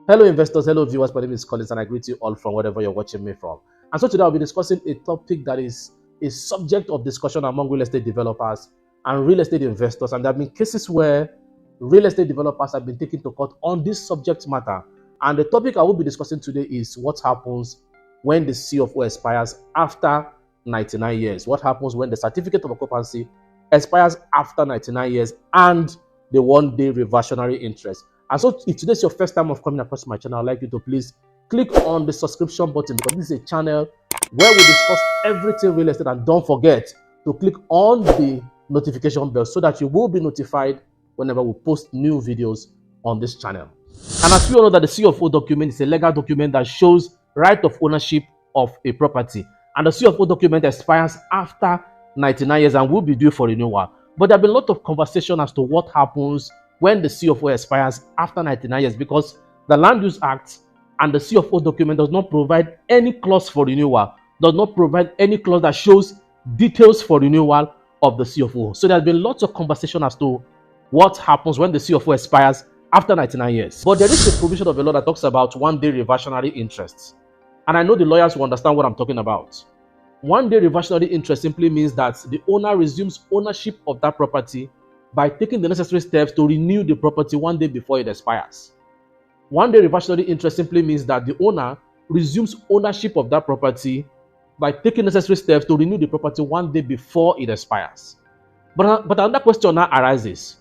Hello investors, hello viewers, my name is Collins and I greet you all from wherever you're watching me from. And so today I'll be discussing a topic that is a subject of discussion among real estate developers and real estate investors. And there have been cases where real estate developers have been taken to court on this subject matter. And the topic I will be discussing today is what happens when the CFO expires after 99 years. What happens when the certificate of occupancy expires after 99 years and the one-day reversionary interest. And so if today's your first time of coming across my channel, I'd like you to please click on the subscription button, because this is a channel where we discuss everything real estate. And don't forget to click on the notification bell so that you will be notified whenever we post new videos on this channel. And as we all know that the CFO document is a legal document that shows right of ownership of a property. And the CFO document expires after 99 years and will be due for renewal. But there have been a lot of conversation as to what happens when the CFO expires after 99 years, because the Land Use Act and the CFO document does not provide any clause for renewal, does not provide any clause that shows details for renewal of the CFO. So there's been lots of conversation as to what happens when the CFO expires after 99 years. But there is a provision of the law that talks about one-day reversionary interests. And I know the lawyers will understand what I'm talking about. One-day reversionary interest simply means that the owner resumes ownership of that property by taking the necessary steps to renew the property one day before it expires. One-day reversionary interest simply means that the owner resumes ownership of that property by taking necessary steps to renew the property one day before it expires. But another question now arises.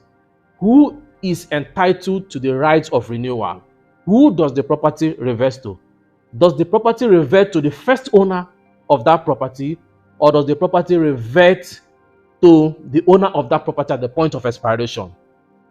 Who is entitled to the right of renewal? Who does the property revert to? Does the property revert to the first owner of that property, or does the property revert to the owner of that property at the point of expiration?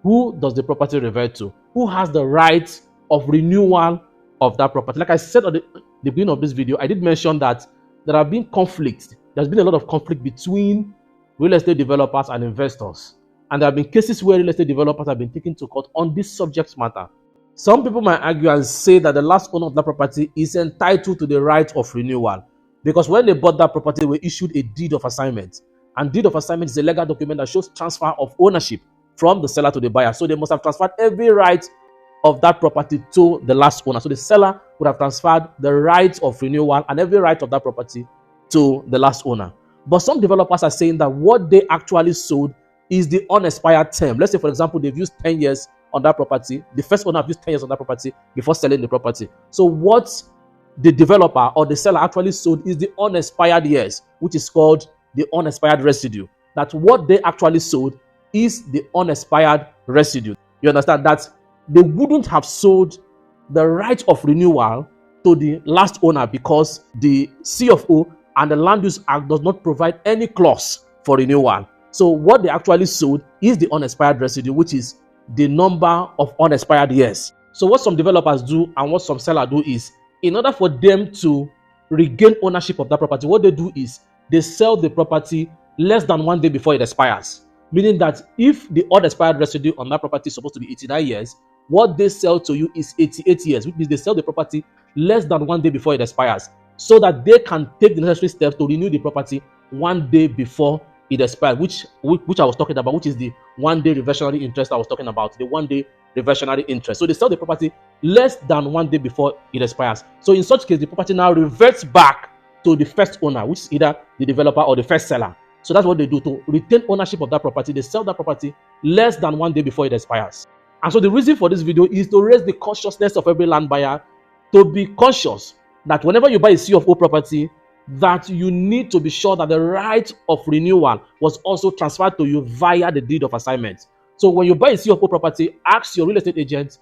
Who does the property revert to? Who has the right of renewal of that property? Like I said at the beginning of this video, I did mention that there have been conflicts. There's been a lot of conflict between real estate developers and investors. And there have been cases where real estate developers have been taken to court on this subject matter. Some people might argue and say that the last owner of that property is entitled to the right of renewal, because when they bought that property, they were issued a deed of assignment. And deed of assignment is a legal document that shows transfer of ownership from the seller to the buyer. So they must have transferred every right of that property to the last owner. So the seller would have transferred the right of renewal and every right of that property to the last owner. But some developers are saying that what they actually sold is the unexpired term. Let's say, for example, they've used 10 years on that property. The first owner have used 10 years on that property before selling the property. So what the developer or the seller actually sold is the unexpired years, which is called the unexpired residue. That what they actually sold is the unexpired residue. You understand that they wouldn't have sold the right of renewal to the last owner, because the CFO and the Land Use Act does not provide any clause for renewal. So what they actually sold is the unexpired residue, which is the number of unexpired years. So what some developers do and what some sellers do is, in order for them to regain ownership of that property, what they do is they sell the property less than one day before it expires. Meaning that if the unexpired residue on that property is supposed to be 89 years, what they sell to you is 88 years, which means they sell the property less than one day before it expires, so that they can take the necessary steps to renew the property one day before it expires, which I was talking about, which is the one-day reversionary interest I was talking about, the one-day reversionary interest. So they sell the property less than one day before it expires. So in such case, the property now reverts back to the first owner, which is either the developer or the first seller. So that's what they do to retain ownership of that property. They sell that property less than one day before it expires. And so the reason for this video is to raise the consciousness of every land buyer to be conscious that whenever you buy a CFO property, that you need to be sure that the right of renewal was also transferred to you via the deed of assignment. So when you buy a CFO property, ask your real estate agent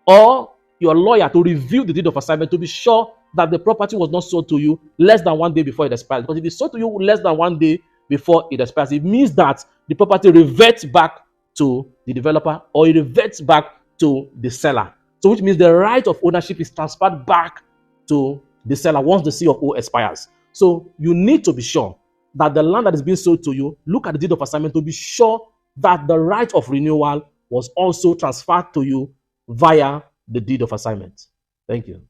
or your lawyer to review the deed of assignment to be sure that the property was not sold to you less than one day before it expires. Because if it's sold to you less than one day before it expires, it means that the property reverts back to the developer or it reverts back to the seller. So which means the right of ownership is transferred back to the seller once the CFO expires. So you need to be sure that the land that is being sold to you, look at the deed of assignment to be sure that the right of renewal was also transferred to you via the deed of assignment. Thank you.